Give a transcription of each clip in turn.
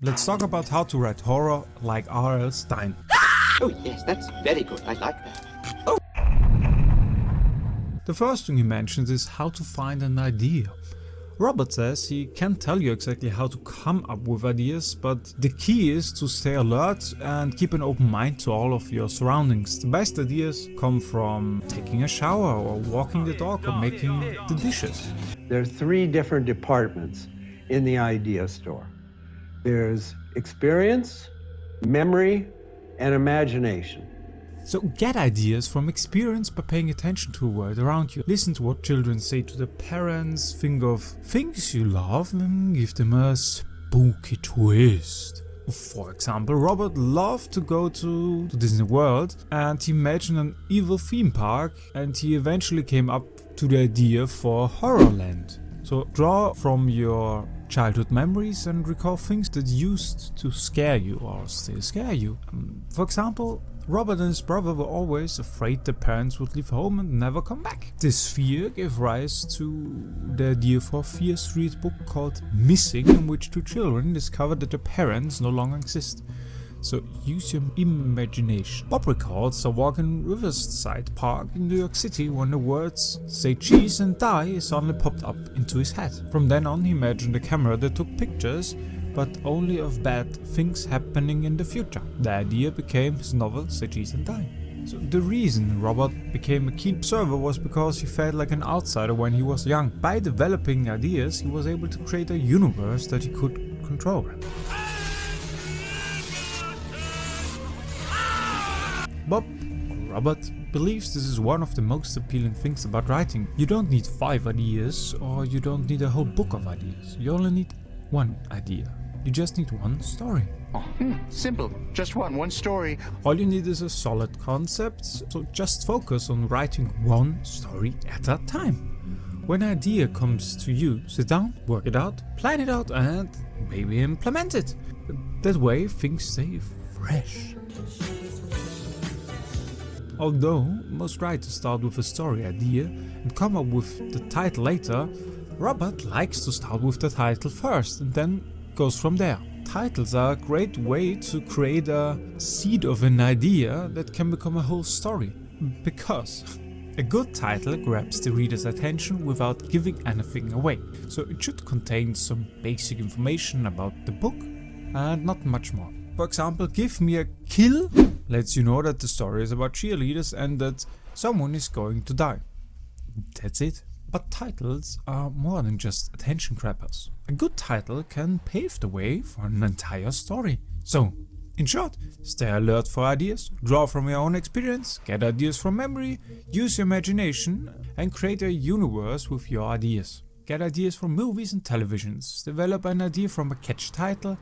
Let's talk about how to write horror like R.L Stine. Oh yes, that's very good. I like that. The first thing he mentions is how to find an idea. Robert says he can't tell you exactly how to come up with ideas, but the key is to stay alert and keep an open mind to all of your surroundings. The best ideas come from taking a shower or walking the dog or making the dishes. There are 3 different departments in the idea store. There's experience, memory, and imagination. So get ideas from experience by paying attention to the world around you. Listen to what children say to their parents, think of things you love and give them a spooky twist. For example, Robert loved to go to Disney World and he imagined an evil theme park, and he eventually came up to the idea for Horrorland. So draw from your childhood memories and recall things that used to scare you or still scare you. For example, Robert and his brother were always afraid their parents would leave home and never come back. This fear gave rise to the idea for a Fear Street book called Missing, in which 2 children discover that their parents no longer exist. So use your imagination. Bob recalls a walk in Riverside Park in New York City when the words "say cheese and die" suddenly popped up into his head. From then on he imagined a camera that took pictures, but only of bad things happening in the future. The idea became his novel Say Cheese and Die. So the reason Robert became a keen observer was because he felt like an outsider when he was young. By developing ideas, he was able to create a universe that he could control. Robert believes this is one of the most appealing things about writing. You don't need 5 ideas, or you don't need a whole book of ideas. You only need 1 idea. You just need 1 story. Oh, simple. Just one story. All you need is a solid concept, so just focus on writing 1 story at a time. When an idea comes to you, sit down, work it out, plan it out, and maybe implement it. That way things stay fresh. Although most writers start with a story idea and come up with the title later, Robert likes to start with the title first and then goes from there. Titles are a great way to create a seed of an idea that can become a whole story, because a good title grabs the reader's attention without giving anything away. So it should contain some basic information about the book and not much more. For example, Give Me a Kill lets you know that the story is about cheerleaders and that someone is going to die. That's it. But titles are more than just attention grabbers. A good title can pave the way for an entire story. So, in short, stay alert for ideas, draw from your own experience, get ideas from memory, use your imagination, and create a universe with your ideas. Get ideas from movies and televisions, develop an idea from a catchy title,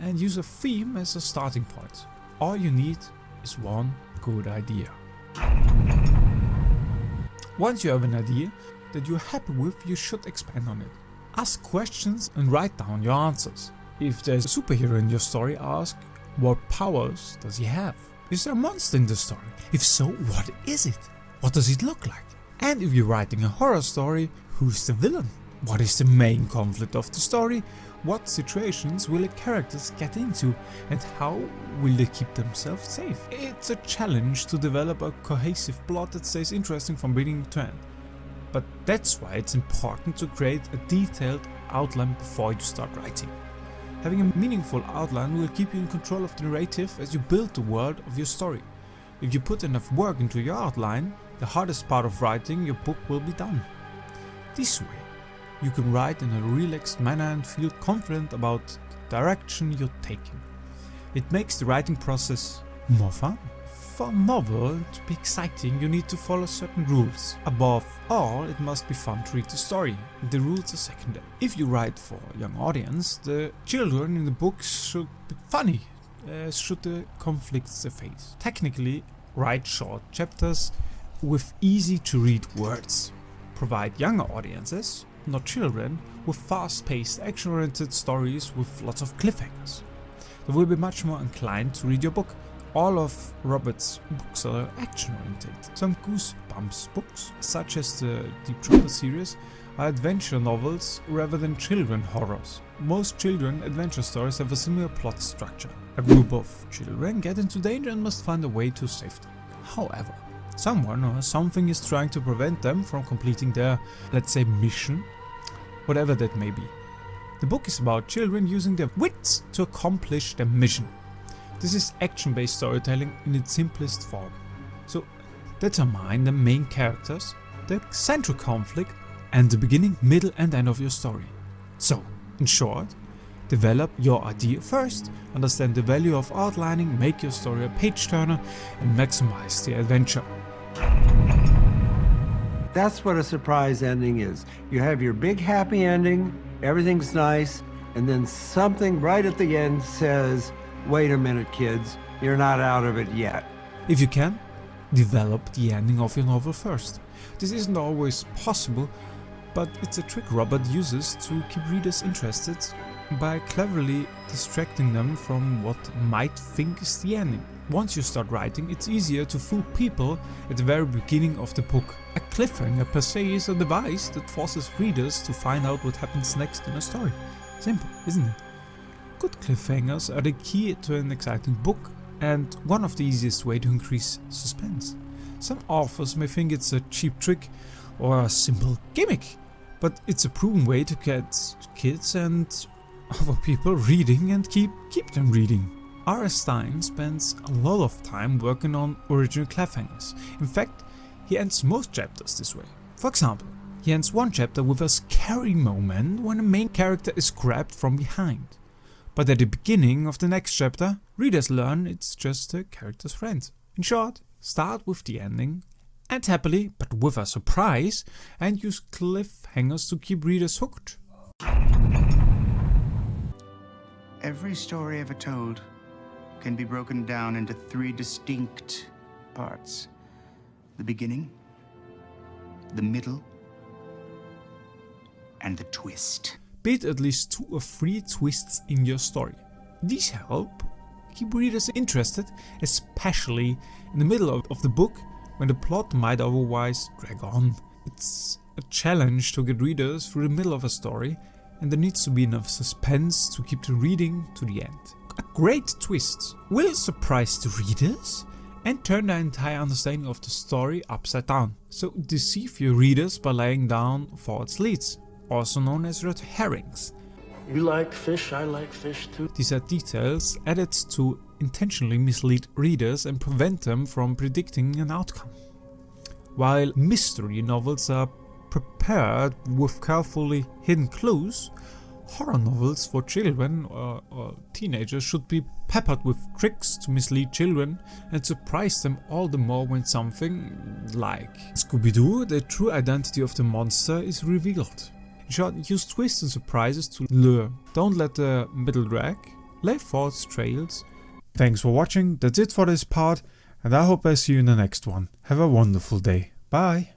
and use a theme as a starting point. All you need is 1 good idea. Once you have an idea that you're happy with, you should expand on it. Ask questions and write down your answers. If there's a superhero in your story, ask, what powers does he have? Is there a monster in the story? If so, what is it? What does it look like? And if you're writing a horror story, who's the villain? What is the main conflict of the story? What situations will the characters get into, and how will they keep themselves safe? It's a challenge to develop a cohesive plot that stays interesting from beginning to end. But that's why it's important to create a detailed outline before you start writing. Having a meaningful outline will keep you in control of the narrative as you build the world of your story. If you put enough work into your outline, the hardest part of writing your book will be done. This way, you can write in a relaxed manner and feel confident about the direction you're taking. It makes the writing process more fun. For a novel to be exciting, you need to follow certain rules. Above all, it must be fun to read the story. The rules are secondary. If you write for a young audience, the children in the books should be funny, as should the conflicts they face. Technically, write short chapters with easy to read words. Provide younger audiences, not children, with fast-paced, action-oriented stories with lots of cliffhangers. They will be much more inclined to read your book. All of Robert's books are action-oriented. Some Goosebumps books, such as the Deep Trouble series, are adventure novels rather than children horrors. Most children adventure stories have a similar plot structure. A group of children get into danger and must find a way to safety. However, someone or something is trying to prevent them from completing their, let's say, mission, whatever that may be. The book is about children using their wits to accomplish their mission. This is action-based storytelling in its simplest form. So, determine the main characters, the central conflict, and the beginning, middle and end of your story. So, in short, develop your idea first, understand the value of outlining, make your story a page-turner, and maximize the adventure. That's what a surprise ending is. You have your big happy ending, everything's nice, and then something right at the end says, wait a minute kids, you're not out of it yet. If you can, develop the ending of your novel first. This isn't always possible, but it's a trick Robert uses to keep readers interested by cleverly distracting them from what might think is the ending. Once you start writing, it's easier to fool people at the very beginning of the book. A cliffhanger per se is a device that forces readers to find out what happens next in a story. Simple, isn't it? Good cliffhangers are the key to an exciting book and one of the easiest ways to increase suspense. Some authors may think it's a cheap trick or a simple gimmick, but it's a proven way to get kids and other people reading and keep them reading. R.L Stine spends a lot of time working on original cliffhangers. In fact, he ends most chapters this way. For example, he ends one chapter with a scary moment when the main character is grabbed from behind. But at the beginning of the next chapter, readers learn it's just the character's friend. In short, start with the ending, end happily but with a surprise, and use cliffhangers to keep readers hooked. Every story ever told can be broken down into 3 distinct parts: the beginning, the middle, and the twist. Build at least 2 or 3 twists in your story. These help keep readers interested, especially in the middle of the book when the plot might otherwise drag on. It's a challenge to get readers through the middle of a story, and there needs to be enough suspense to keep the reading to the end. A great twist will surprise the readers and turn their entire understanding of the story upside down. So deceive your readers by laying down false leads, also known as red herrings. You like fish, I like fish too. These are details added to intentionally mislead readers and prevent them from predicting an outcome. While mystery novels are prepared with carefully hidden clues, horror novels for children or teenagers should be peppered with tricks to mislead children and surprise them all the more when something, like Scooby-Doo, the true identity of the monster is revealed. In short, use twists and surprises to lure. Don't let the middle drag. Lay false trails. Thanks for watching, that's it for this part, and I hope I see you in the next one. Have a wonderful day. Bye!